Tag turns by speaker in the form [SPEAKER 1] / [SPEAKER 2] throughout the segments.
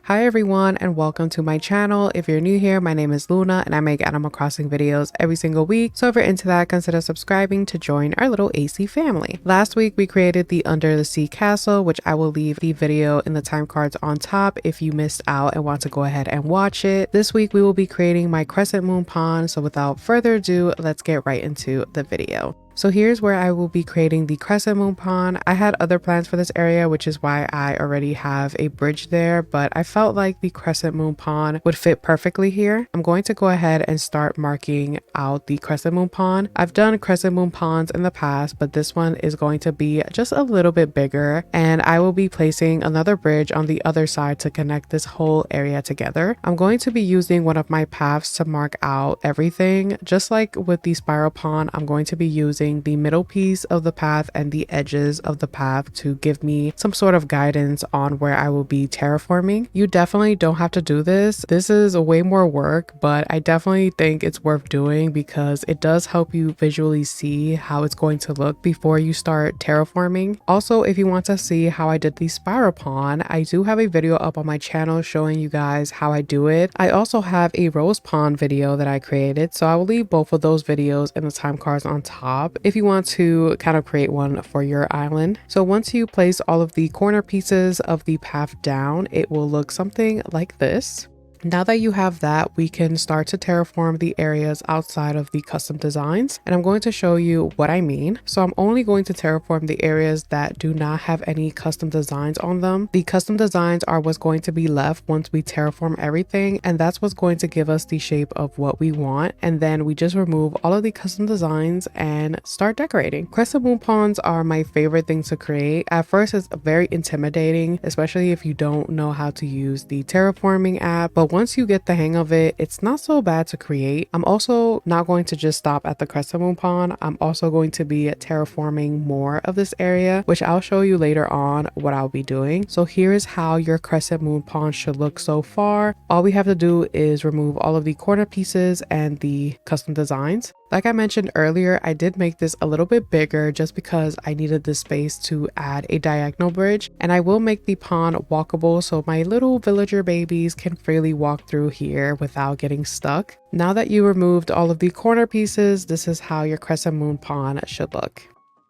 [SPEAKER 1] Hi everyone and welcome to my channel. If you're new here, my name is Luna and I make Animal Crossing videos every single week. So if you're into that, consider subscribing to join our little AC family. Last week we created the Under the Sea Castle, which I will leave the video in the time cards on top if you missed out and want to go ahead and watch it. This week we will be creating my Crescent Moon Pond. So without further ado, let's get right into the video. So here's where I will be creating the Crescent Moon Pond. I had other plans for this area, which is why I already have a bridge there, but I felt like the Crescent Moon Pond would fit perfectly here. I'm going to go ahead and start marking out the Crescent Moon Pond. I've done Crescent Moon Ponds in the past, but this one is going to be just a little bit bigger, and I will be placing another bridge on the other side to connect this whole area together. I'm going to be using one of my paths to mark out everything. Just like with the spiral pond, I'm going to be using the middle piece of the path and the edges of the path to give me some sort of guidance on where I will be terraforming. You definitely don't have to do this. This is way more work, but I definitely think it's worth doing because it does help you visually see how it's going to look before you start terraforming. Also, if you want to see how I did the spiral pond, I do have a video up on my channel showing you guys how I do it. I also have a rose pond video that I created, so I will leave both of those videos in the time cards on top if you want to kind of create one for your island. So once you place all of the corner pieces of the path down, it will look something like this. Now that you have that, we can start to terraform the areas outside of the custom designs, and I'm going to show you what I mean. So I'm only going to terraform the areas that do not have any custom designs on them. The custom designs are what's going to be left once we terraform everything, and that's what's going to give us the shape of what we want. And then we just remove all of the custom designs and start decorating. Crescent Moon Ponds are my favorite thing to create. At first it's very intimidating, especially if you don't know how to use the terraforming app, but once you get the hang of it, it's not so bad to create. I'm also not going to just stop at the Crescent Moon Pond. I'm also going to be terraforming more of this area, which I'll show you later on what I'll be doing. So here is how your Crescent Moon Pond should look so far. All we have to do is remove all of the corner pieces and the custom designs. Like I mentioned earlier, I did make this a little bit bigger just because I needed this space to add a diagonal bridge, and I will make the pond walkable so my little villager babies can freely walk through here without getting stuck. Now that you removed all of the corner pieces, this is how your Crescent Moon Pond should look.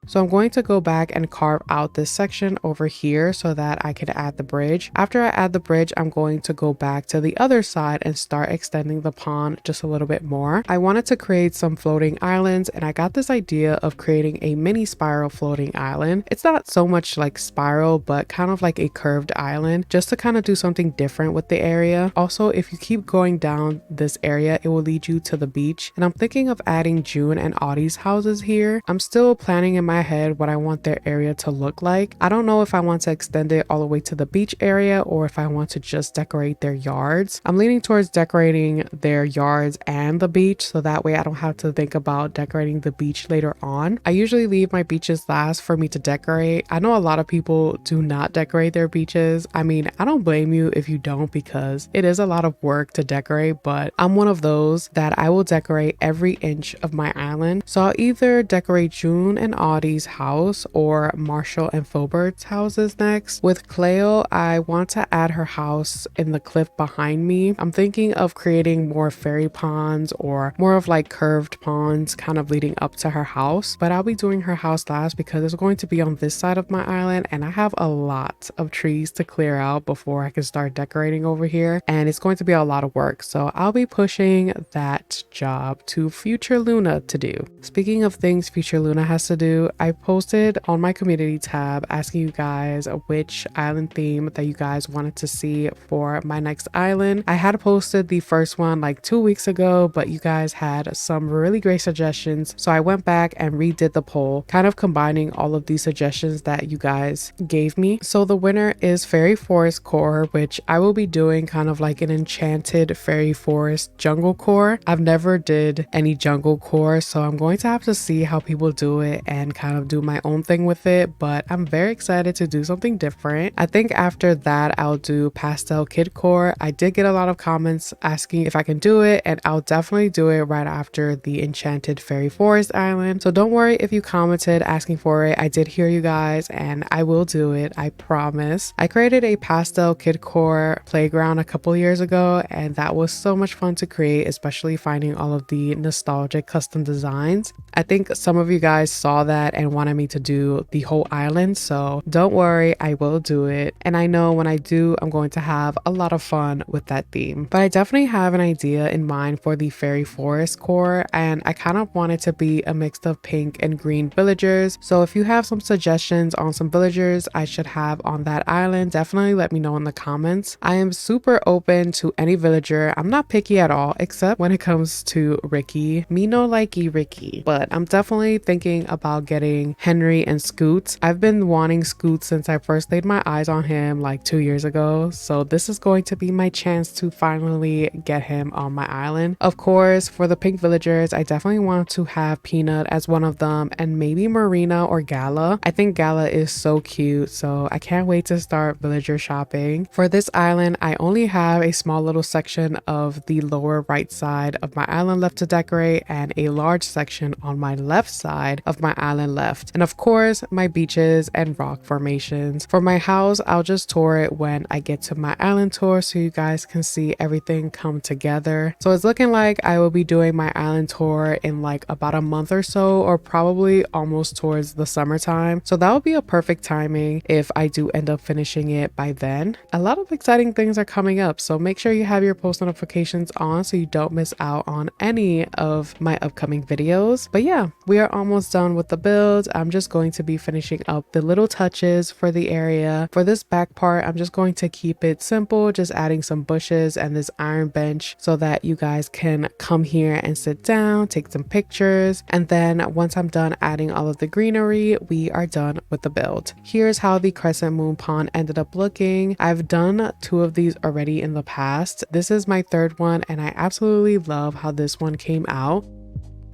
[SPEAKER 1] So I'm going to go back and carve out this section over here so that I can add the bridge. After I add the bridge, I'm going to go back to the other side and start extending the pond just a little bit more. I wanted to create some floating islands, and I got this idea of creating a mini spiral floating island. It's not so much like spiral, but kind of like a curved island, just to kind of do something different with the area. Also, if you keep going down this area, it will lead you to the beach. And I'm thinking of adding June and Audie's houses here. I'm still planning in my head what I want their area to look like. I don't know if I want to extend it all the way to the beach area or if I want to just decorate their yards. I'm leaning towards decorating their yards and the beach, so that way I don't have to think about decorating the beach later on. I usually leave my beaches last for me to decorate. I know a lot of people do not decorate their beaches. I mean, I don't blame you if you don't, because it is a lot of work to decorate, but I'm one of those that I will decorate every inch of my island. So I'll either decorate June and Audie's house or Marshall and Filbert's houses next. With Cleo, I want to add her house in the cliff behind me. I'm thinking of creating more fairy ponds or more of like curved ponds kind of leading up to her house, but I'll be doing her house last because it's going to be on this side of my island, and I have a lot of trees to clear out before I can start decorating over here, and it's going to be a lot of work, so I'll be pushing that job to future Luna to do. Speaking of things future Luna has to do, I posted on my community tab asking you guys which island theme that you guys wanted to see for my next island. I had posted the first one like 2 weeks ago, but you guys had some really great suggestions, so I went back and redid the poll, kind of combining all of these suggestions that you guys gave me. So the winner is fairyforest, which I will be doing kind of like an enchanted fairy forest jungle core. I've never did any jungle core, so I'm going to have to see how people do it and kind of do my own thing with it, but I'm very excited to do something different. I think after that I'll do pastel kid core. I did get a lot of comments asking if I can do it, and I'll definitely do it right after the enchanted fairy forest island. So don't worry if you commented asking for it. I did hear you guys and I will do it, I promise. I created a pastel kid core playground a couple years ago, and that was so much fun to create, especially finding all of the nostalgic custom designs. I think some of you guys saw that and wanted me to do the whole island, so don't worry, I will do it. And I know when I do, I'm going to have a lot of fun with that theme. But I definitely have an idea in mind for the fairy forest core, and I kind of want it to be a mix of pink and green villagers. So if you have some suggestions on some villagers I should have on that island, definitely let me know in the comments. I am super open to any villager. I'm not picky at all, except when it comes to Ricky. Me no likey Ricky, but I'm definitely thinking about getting Henry and Scoots. I've been wanting Scoots since I first laid my eyes on him like 2 years ago, so this is going to be my chance to finally get him on my island. Of course, for the pink villagers, I definitely want to have Peanut as one of them, and maybe Marina or Gala. I think Gala is so cute, so I can't wait to start villager shopping. For this island, I only have a small little section of the lower right side of my island left to decorate, and a large section on my left side of my island left, and of course my beaches and rock formations. For my house, I'll just tour it when I get to my island tour so you guys can see everything come together. So it's looking like I will be doing my island tour in like about a month or so, or probably almost towards the summertime, so that would be a perfect timing if I do end up finishing it by then. A lot of exciting things are coming up, so make sure you have your post notifications on so you don't miss out on any of my upcoming videos. But yeah, we are almost done with the build. I'm just going to be finishing up the little touches for the area. For this back part, I'm just going to keep it simple, just adding some bushes and this iron bench so that you guys can come here and sit down, take some pictures, and then once I'm done adding all of the greenery, we are done with the build. Here's how the crescent moon pond ended up looking. I've done 2 of these already in the past. This is my 3rd one, and I absolutely love how this one came out.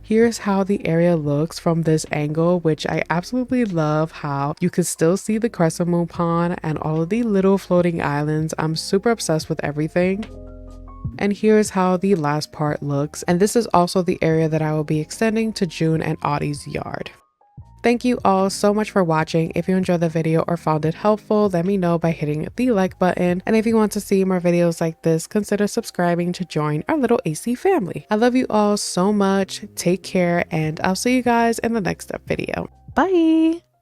[SPEAKER 1] Here's how the area looks from this angle, which I absolutely love how you can still see the crescent moon pond and all of the little floating islands. I'm super obsessed with everything. And here's how the last part looks, and this is also the area that I will be extending to June and Audie's yard. Thank you all so much for watching. If you enjoyed the video or found it helpful, let me know by hitting the like button. And if you want to see more videos like this, consider subscribing to join our little AC family. I love you all so much. Take care, and I'll see you guys in the next video. Bye!